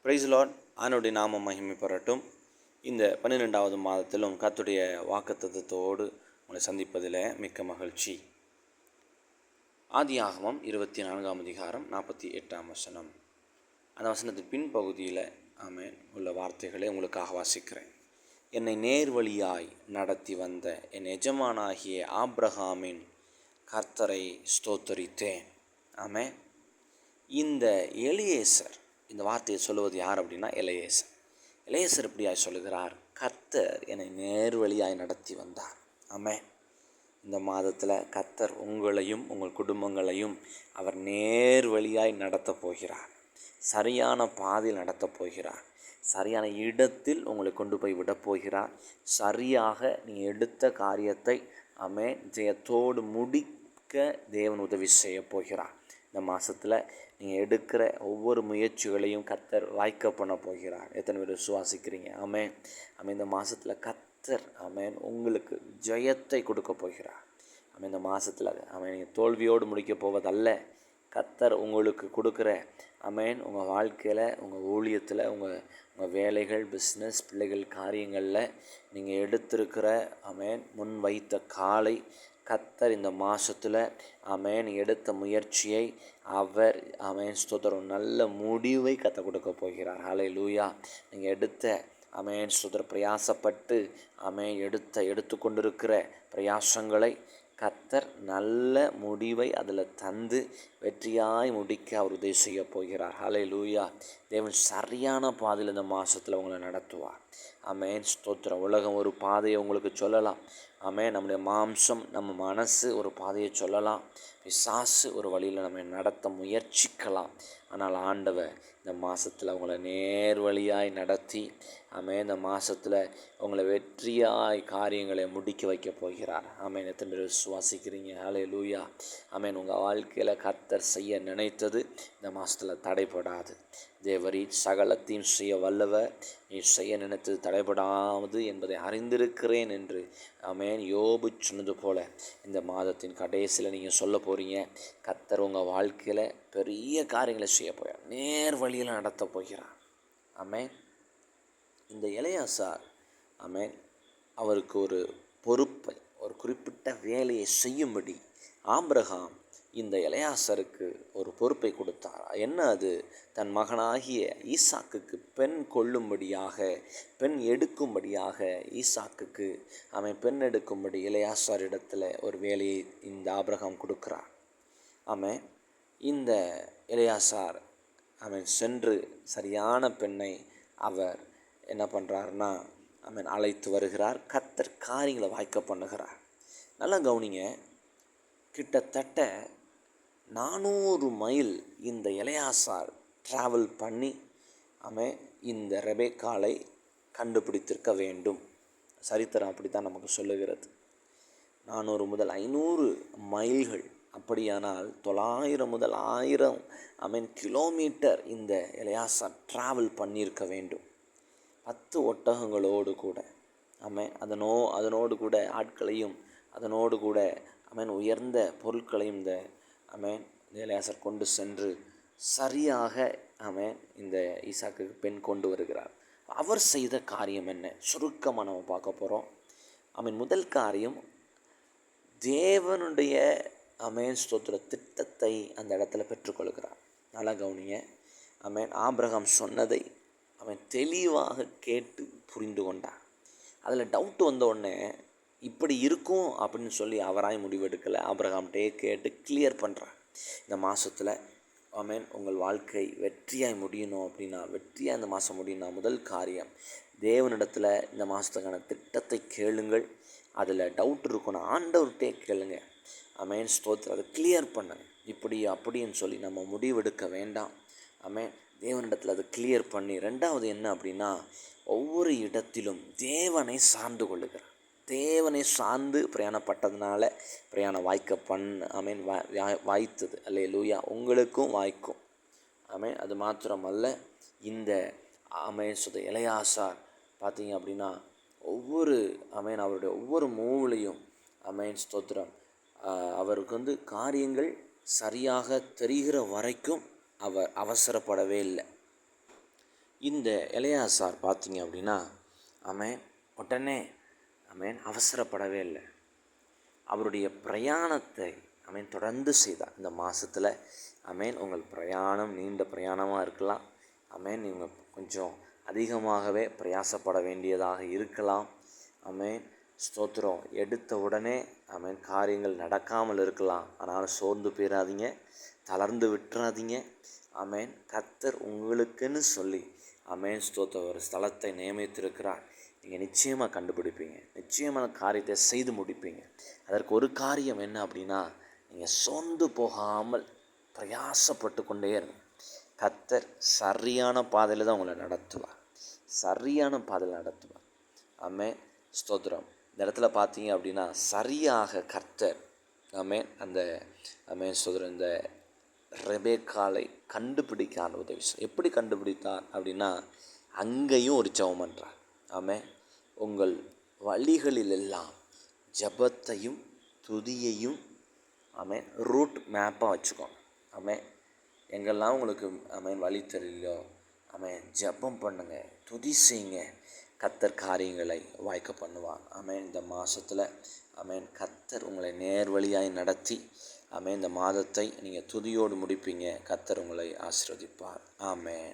Price Lord. ஆண்டவருடைய நாமம் மகிமைப்படட்டும். இந்த 12வது மாதத்திலும் கர்த்தருடைய வாக்குத்தத்தத்தோடு உங்களை சந்திப்பதில் மிக்க மகிழ்ச்சி. ஆதியாகமம் 24ஆம் அதிகாரம் 48ஆம் வசனம். அந்த வசனத்தின் பின்பகுதியில் உள்ள வார்த்தைகளை உங்களுக்காக வாசிக்கிறேன். என்னை நேர்வழியாய் நடத்தி வந்த என் எஜமானாகிய ஆபிரகாமின் கர்த்தரை ஸ்தோத்தரித்தேன். ஆமென். இந்த எலியேசர், இந்த வார்த்தையை சொல்லுவது யார் அப்படின்னா எலியேசர். எலியேசர் இப்படியாய் சொல்லுகிறார், கர்த்தர் என்னை நேர்வழியாய் நடத்தி வந்தார். ஆமென். இந்த மாதத்தில் கர்த்தர் உங்களையும் உங்கள் குடும்பங்களையும் அவர் நேர்வழியாய் நடத்தப் போகிறார். சரியான பாதையில் நடத்தப் போகிறார். சரியான இடத்தில் உங்களை கொண்டு போய் விடப் போகிறார். சரியாக நீ எடுத்த காரியத்தை ஜெயத்தோடு முடிக்க தேவன் உதவி செய்ய போகிறார். இந்த மாதத்தில் நீங்கள் எடுக்கிற ஒவ்வொரு முயற்சிகளையும் கர்த்தர் வாய்க்க பண்ண போகிறார். எத்தனை பேர் விசுவாசிக்கிறீங்க? ஆமென். இந்த மாதத்தில் கர்த்தர் உங்களுக்கு ஜெயத்தை கொடுக்க போகிறார். இந்த மாதத்தில் நீங்கள் தோல்வியோடு முடிக்க போவதல்ல. கர்த்தர் உங்களுக்கு கொடுக்குற உங்கள் வாழ்க்கையில், உங்கள் ஊழியத்தில், உங்கள் வேலைகள், பிஸ்னஸ், பிள்ளைகள் காரியங்களில் நீங்கள் எடுத்திருக்கிற முன் வைத்த காலை கர்த்தர் இந்த மாதத்தில் எடுத்த முயற்சியை அவர் ஸ்தோத்திரம் நல்ல முடிவை கர்த்தர் கொடுக்க போகிறார். ஹல்லேலூயா. நீங்கள் எடுத்த ஸ்தோத்திரம் பிரயாசப்பட்டு எடுத்து கொண்டிருக்கிற பிரயாசங்களை கர்த்தர் நல்ல முடிவை அதில் தந்து வெற்றியாய் முடிக்க அவர் உதவி செய்ய போகிறார். ஹல்லேலூயா. தேவன் சரியான பாதையில் இந்த மாதத்தில் உங்களை நடத்துவார். ஸ்தோத்திரம். உலகம் ஒரு பாதையை உங்களுக்கு சொல்லலாம். நம்முடைய மாம்சம், நம்ம மனசு ஒரு பாதையை சொல்லலாம். பிசாசு ஒரு வழியில் நம்ம நடத்த முயற்சிக்கலாம். ஆனால் ஆண்டவர் இந்த மாதத்தில் உங்களை நேர்வழியாய் நடத்தி இந்த மாதத்தில் உங்களை வெற்றியாய் காரியங்களை முடிக்க வைக்க போகிறார். எத்தனை பேர் விசுவாசிக்கிறீங்க? ஹல்லேலூயா. உங்கள் வாழ்க்கையில் கர்த்தர் செய்ய நினைத்தது இந்த மாதத்தில் தடைபடாது. தேவரீர் சகலத்தையும் செய்ய வல்லவர், நீ செய்ய நினைத்தது தடைபடாது என்பதை அறிந்திருக்கிறேன் என்று யோபு சொன்னது போல் இந்த மாதத்தின் கடைசியில் நீங்கள் சொல்ல போகிறீங்க. கர்த்தர் உங்கள் வாழ்க்கையில் பெரிய காரியங்களை செய்ய போகிறார். நேர் வழியில் நடத்த போகிறார். இந்த எலியாசார் அவருக்கு ஒரு பொறுப்பை, ஒரு குறிப்பிட்ட வேலையை செய்யும்படி ஆபிரகாம் இந்த எலியாசாருக்கு ஒரு பொறுப்பை கொடுத்தார். என்ன அது? தன் மகனாகிய ஈசாக்குக்கு பெண் கொள்ளும்படியாக, பெண் எடுக்கும்படியாக ஈசாக்குக்கு பெண் எடுக்கும்படி எலியாசார் இடத்துல ஒரு வேலையை இந்த ஆபிரகாம் கொடுக்கிறார். இந்த எலியாசார் சென்று சரியான பெண்ணை அவர் என்ன பண்ணுறாருன்னா அழைத்து வருகிறார். கர்த்தர் காரியங்களை வாய்க்க பண்ணுகிறார். நல்லா கவனிங்க. கிட்டத்தட்ட 400 மைல் இந்த எலியாசார் ட்ராவல் பண்ணி இந்த ரெபெக்காளை கண்டுபிடித்திருக்க வேண்டும். சரித்திரம் அப்படி தான் நமக்கு சொல்லுகிறது. 400 முதல் 500 மைல்கள். அப்படியானால் 900 முதல் 1000 கிலோமீட்டர் இந்த எலியாசார் ட்ராவல் பண்ணியிருக்க வேண்டும். 10 ஒட்டகங்களோடு கூட அதனோடு கூட ஆட்களையும் அதனோடு கூட உயர்ந்த பொருட்களையும் இந்த எலியாசார் கொண்டு சென்று சரியாக இந்த ஈசாக்குக்கு பெண் கொண்டு வருகிறார். அவர் செய்த காரியம் என்ன? சுருக்கமாக நம்ம பார்க்க போகிறோம். முதல் காரியம், தேவனுடைய ஸ்தோத்திர திட்டத்தை அந்த இடத்துல பெற்றுக்கொள்கிறார். நல்லா கவனிங்க. ஆபிரகாம் சொன்னதை தெளிவாக கேட்டு புரிந்து கொண்டார். அதில் டவுட் வந்த உடனே இப்படி இருக்கும் அப்படின்னு சொல்லி அவராய் முடிவெடுக்கலை. ஆபிரகாம்கிட்டே கேட்டு கிளியர் பண்ணுறார். இந்த மாதத்தில் உங்கள் வாழ்க்கை வெற்றியாய் முடியணும் அப்படின்னா, வெற்றியாக இந்த மாதம் முடியணும், முதல் காரியம் தேவனிடத்தில் இந்த மாதத்துக்கான திட்டத்தை கேளுங்கள். அதில் டவுட் இருக்கணும், ஆண்டவர்கிட்டே கேளுங்க. ஸ்தோத்திரம். அதை கிளியர் பண்ணுங்க. இப்படி அப்படின்னு சொல்லி நம்ம முடிவெடுக்க வேண்டாம். தேவனிடத்தில் அதை கிளியர் பண்ணி, ரெண்டாவது என்ன அப்படின்னா, ஒவ்வொரு இடத்திலும் தேவனை சார்ந்து கொள்ளுகிறார். தேவனை சார்ந்து பிரயாணப்பட்டதுனால பிரயாணம் வாய்த்தது. அல்லேலூயா. உங்களுக்கும் வாய்க்கும். அது மாத்திரமல்ல, இந்த எலியாசார் பார்த்தீங்க அப்படின்னா ஒவ்வொரு அவருடைய ஒவ்வொரு மூவிலையும் ஸ்தோத்திரம் அவருக்கு காரியங்கள் சரியாக தெரிகிற வரைக்கும் அவர் அவசரப்படவே இல்லை. இந்த எலெயாசார் பார்த்தீங்க அப்படின்னா ஆமென் உடனே அவசரப்படவே இல்லை. அவருடைய பிரயாணத்தை தொடர்ந்து செய்தார். இந்த மாதத்தில் உங்கள் பிரயாணம் நீண்ட பிரயாணமாக இருக்கலாம். நீங்கள் கொஞ்சம் அதிகமாகவே பிரயாசப்பட வேண்டியதாக இருக்கலாம். ஸ்தோத்திரம். எடுத்த உடனே காரியங்கள் நடக்காமல் இருக்கலாம். ஆனாலும் சோர்ந்து போயிடாதீங்க, தளர்ந்து விட்டுறாதீங்க. கர்த்தர் உங்களுக்குன்னு சொல்லி ஸ்தோத்திரம் ஒரு ஸ்தலத்தை நியமித்திருக்கிறார். நீங்கள் நிச்சயமாக கண்டுபிடிப்பீங்க, நிச்சயமான காரியத்தை செய்து முடிப்பீங்க. அதற்கு ஒரு காரியம் என்ன அப்படின்னா, நீங்கள் சோர்ந்து போகாமல் பிரயாசப்பட்டு கொண்டே இருங்க. கர்த்தர் சரியான பாதையில் தான் உங்களை நடத்துவார், சரியான பாதையில் நடத்துவார். ஸ்தோத்திரம். இந்த இடத்துல பார்த்தீங்க அப்படின்னா சரியாக கர்த்தர் அந்த ஸ்தோத்திரம் இந்த ரெபேக்காளை கண்டுபிடிக்க உதவி. எப்படி கண்டுபிடித்தார் அப்படின்னா, அங்கேயும் ஒரு ஜெபம் பண்ணுறார். உங்கள் வழிகளிலெல்லாம் ஜெபத்தையும் துதியையும் ரூட் மேப்பாக வச்சுக்கோங்க. எங்கெல்லாம் உங்களுக்கு வழி தெரியலையோ ஜெபம் பண்ணுங்க, துதி செய்யுங்க. கர்த்தர் காரியங்களை வாய்க்க பண்ணுவார். இந்த மாதத்தில் கர்த்தர் உங்களை நேர்வழியாய் நடத்தி இந்த மாதத்தை நீங்கள் துதியோடு முடிப்பீங்க. கர்த்தர் உங்களை ஆசீர்வதிப்பார். ஆமென்.